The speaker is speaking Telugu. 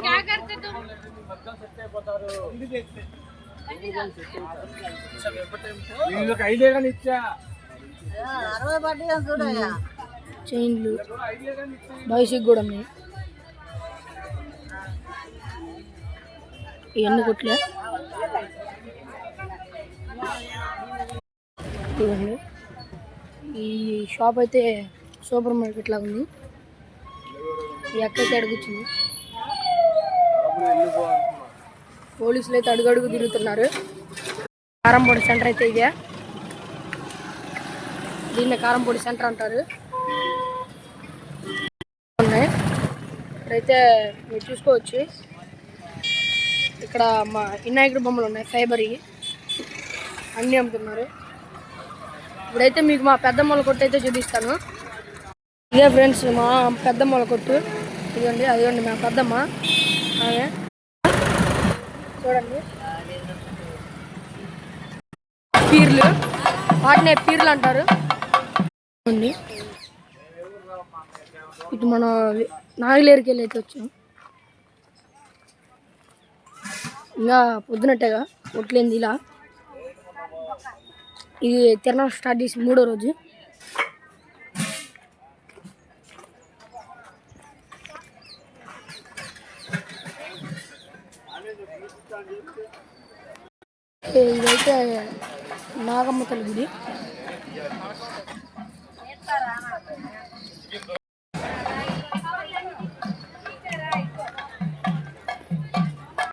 क्या करते तुम? చైన్లు బాయ్స్కి కూడా ఉన్నాయి. ఇవన్నీ కొట్లే ఇవన్నీ. ఈ షాప్ అయితే సూపర్ మార్కెట్ లాగా ఉంది. ఈ అక్కకి అడుగుతుంది. పోలీసులు అయితే అడుగడుగు తిరుగుతున్నారు. కారంపొడి సెంటర్ అయితే ఇదే. దీన్ని కారంపొడి సెంటర్ అంటారు. ఉన్నాయి ఇక్కడైతే మీరు చూసుకోవచ్చు. ఇక్కడ మా వినాయకుడి బొమ్మలు ఉన్నాయి. ఫైబర్ అన్నీ అమ్ముతున్నారు. ఇప్పుడైతే మీకు మా పెద్దమ్మల కొట్టు అయితే చూపిస్తాను. ఇదే ఫ్రెండ్స్ మా పెద్దమ్మల కొట్టు. ఇదండి అదిగోండి మా పెద్దమ్మ. అదే చూడండి పీర్లు, వాటినే పీర్లు అంటారు. ఇటు మన నాగిలేరుకి వెళ్ళి అయితే వచ్చాం. ఇంకా పొద్దునట్టేగా ఒట్లేంది ఇలా. ఇది తిరణాలు స్టార్ట్ చేసి 3వ రోజు. ఇదైతే నాగమ్మ తల్లి గుడి.